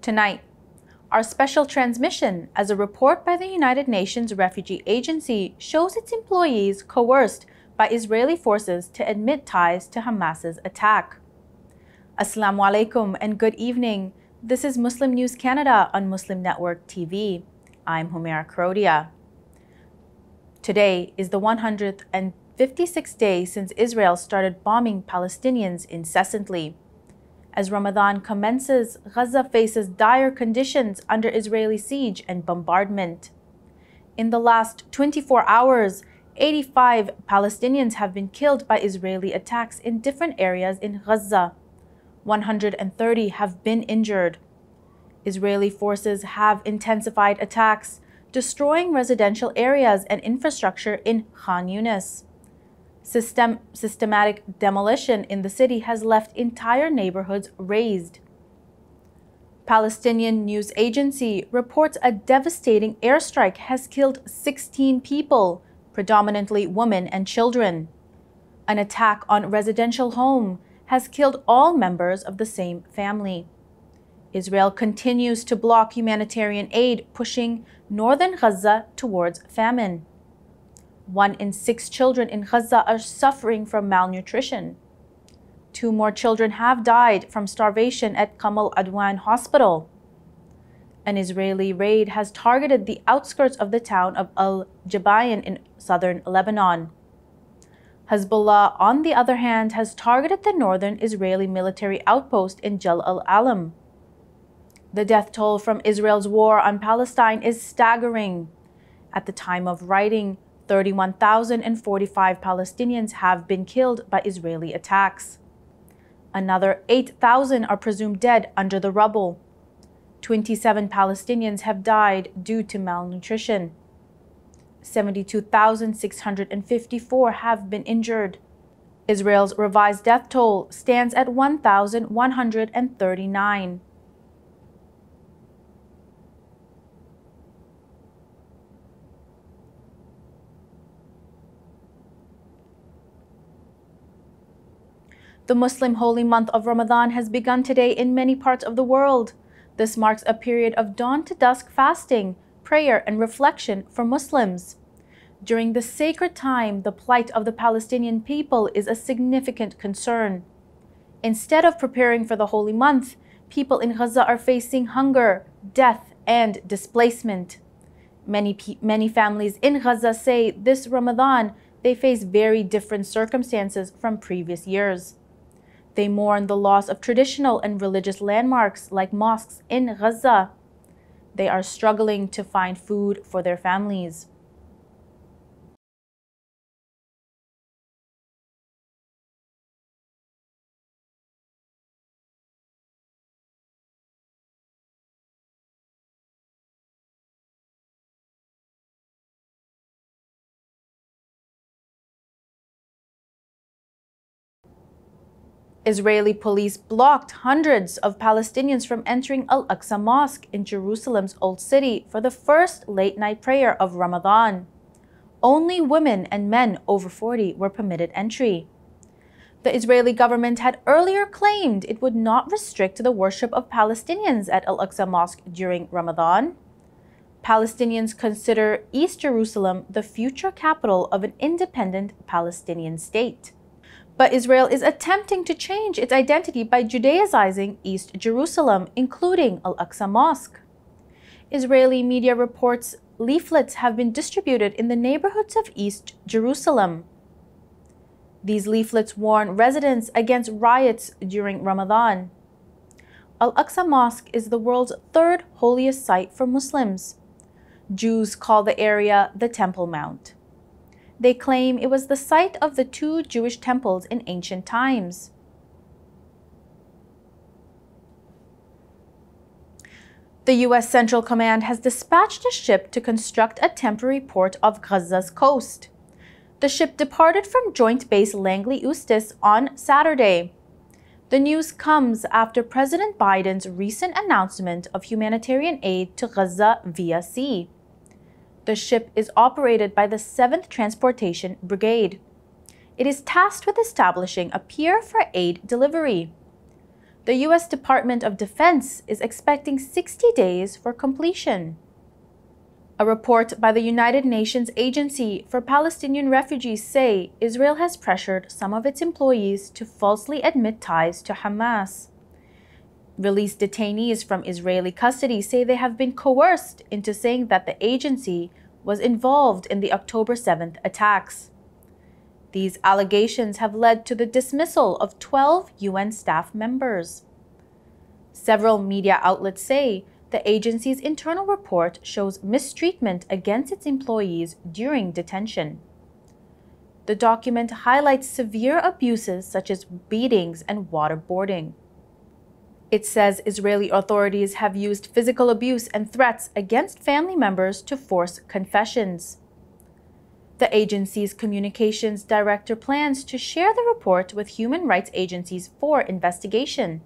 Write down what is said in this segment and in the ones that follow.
Tonight, our special transmission as a report by the United Nations Refugee Agency shows its employees coerced by Israeli forces to admit ties to Hamas's attack. Assalamu alaikum and good evening. This is Muslim News Canada on Muslim Network TV. I'm Humaira Krodia. Today is the 156th day since Israel started bombing Palestinians incessantly. As Ramadan commences, Gaza faces dire conditions under Israeli siege and bombardment. In the last 24 hours, 85 Palestinians have been killed by Israeli attacks in different areas in Gaza. 130 have been injured. Israeli forces have intensified attacks, destroying residential areas and infrastructure in Khan Yunis. Systematic demolition in the city has left entire neighborhoods razed. Palestinian news agency reports a devastating airstrike has killed 16 people, predominantly women and children. An attack on a residential home has killed all members of the same family. Israel continues to block humanitarian aid, pushing northern Gaza towards famine. 1 in 6 children in Gaza are suffering from malnutrition. 2 more children have died from starvation at Kamal Adwan Hospital. An Israeli raid has targeted the outskirts of the town of Al-Jabayan in southern Lebanon. Hezbollah, on the other hand, has targeted the northern Israeli military outpost in Jal al-Alam. The death toll from Israel's war on Palestine is staggering. At the time of writing, 31,045 Palestinians have been killed by Israeli attacks. Another 8,000 are presumed dead under the rubble. 27 Palestinians have died due to malnutrition. 72,654 have been injured. Israel's revised death toll stands at 1,139. The Muslim holy month of Ramadan has begun today in many parts of the world. This marks a period of dawn to dusk fasting, prayer, and reflection for Muslims. During this sacred time, the plight of the Palestinian people is a significant concern. Instead of preparing for the holy month, people in Gaza are facing hunger, death, and displacement. Many families in Gaza say this Ramadan they face very different circumstances from previous years. They mourn the loss of traditional and religious landmarks like mosques in Gaza. They are struggling to find food for their families. Israeli police blocked hundreds of Palestinians from entering Al-Aqsa Mosque in Jerusalem's Old City for the first late-night prayer of Ramadan. Only women and men over 40 were permitted entry. The Israeli government had earlier claimed it would not restrict the worship of Palestinians at Al-Aqsa Mosque during Ramadan. Palestinians consider East Jerusalem the future capital of an independent Palestinian state. But Israel is attempting to change its identity by Judaizing East Jerusalem, including Al-Aqsa Mosque. Israeli media reports leaflets have been distributed in the neighborhoods of East Jerusalem. These leaflets warn residents against riots during Ramadan. Al-Aqsa Mosque is the world's 3rd holiest site for Muslims. Jews call the area the Temple Mount. They claim it was the site of the 2 Jewish temples in ancient times. The U.S. Central Command has dispatched a ship to construct a temporary port off Gaza's coast. The ship departed from Joint Base Langley Eustis on Saturday. The news comes after President Biden's recent announcement of humanitarian aid to Gaza via sea. The ship is operated by the 7th Transportation Brigade. It is tasked with establishing a pier for aid delivery. The U.S. Department of Defense is expecting 60 days for completion. A report by the United Nations Agency for Palestinian Refugees say Israel has pressured some of its employees to falsely admit ties to Hamas. Released detainees from Israeli custody say they have been coerced into saying that the agency was involved in the October 7th attacks. These allegations have led to the dismissal of 12 UN staff members. Several media outlets say the agency's internal report shows mistreatment against its employees during detention. The document highlights severe abuses such as beatings and waterboarding. It says Israeli authorities have used physical abuse and threats against family members to force confessions. The agency's communications director plans to share the report with human rights agencies for investigation.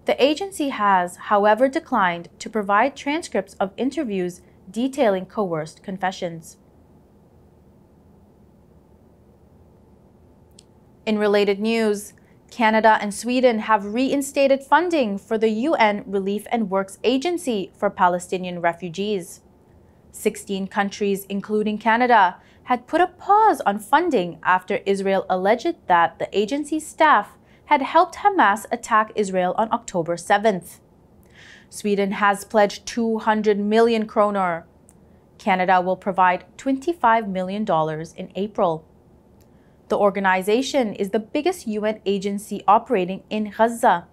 The agency has, however, declined to provide transcripts of interviews detailing coerced confessions. In related news, Canada and Sweden have reinstated funding for the UN Relief and Works Agency for Palestinian refugees. 16 countries, including Canada, had put a pause on funding after Israel alleged that the agency's staff had helped Hamas attack Israel on October 7th. Sweden has pledged 200 million kroner. Canada will provide $25 million in April. The organization is the biggest UN agency operating in Gaza.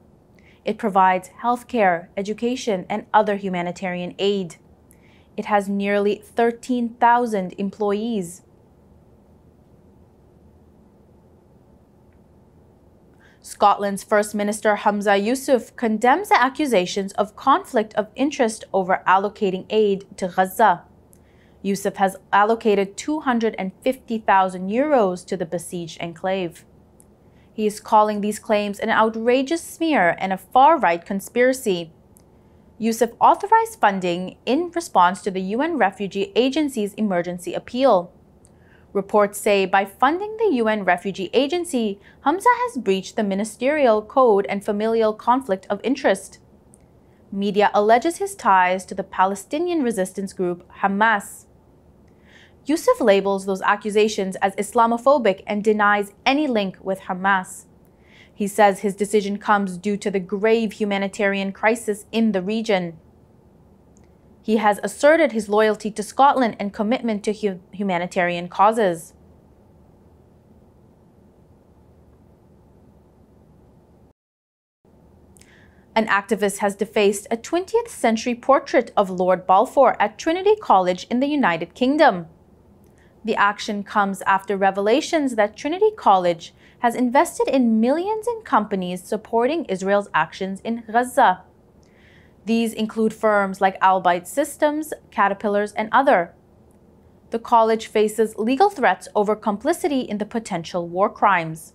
It provides healthcare, education, and other humanitarian aid. It has nearly 13,000 employees. Scotland's First Minister Humza Yousaf condemns the accusations of conflict of interest over allocating aid to Gaza. Yousaf has allocated 250,000 euros to the besieged enclave. He is calling these claims an outrageous smear and a far-right conspiracy. Yousaf authorized funding in response to the UN Refugee Agency's emergency appeal. Reports say by funding the UN Refugee Agency, Humza has breached the ministerial code and familial conflict of interest. Media alleges his ties to the Palestinian resistance group Hamas. Yousaf labels those accusations as Islamophobic and denies any link with Hamas. He says his decision comes due to the grave humanitarian crisis in the region. He has asserted his loyalty to Scotland and commitment to humanitarian causes. An activist has defaced a 20th century portrait of Lord Balfour at Trinity College in the United Kingdom. The action comes after revelations that Trinity College has invested in millions in companies supporting Israel's actions in Gaza. These include firms like Albight Systems, Caterpillars, and other. The college faces legal threats over complicity in the potential war crimes.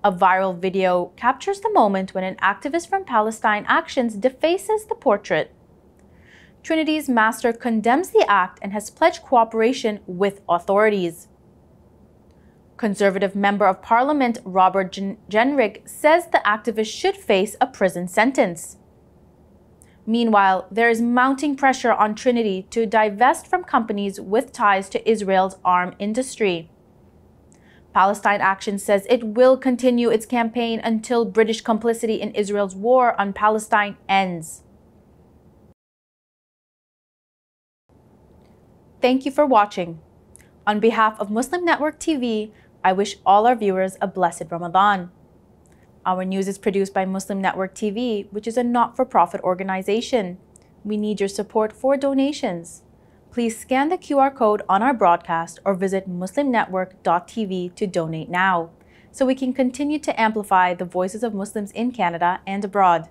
A viral video captures the moment when an activist from Palestine Actions defaces the portrait. Trinity's master condemns the act and has pledged cooperation with authorities. Conservative Member of Parliament Robert Jenrick says the activist should face a prison sentence. Meanwhile, there is mounting pressure on Trinity to divest from companies with ties to Israel's arms industry. Palestine Action says it will continue its campaign until British complicity in Israel's war on Palestine ends. Thank you for watching. On behalf of Muslim Network TV, I wish all our viewers a blessed Ramadan. Our news is produced by Muslim Network TV, which is a not-for-profit organization. We need your support for donations. Please scan the QR code on our broadcast or visit muslimnetwork.tv to donate now, so we can continue to amplify the voices of Muslims in Canada and abroad.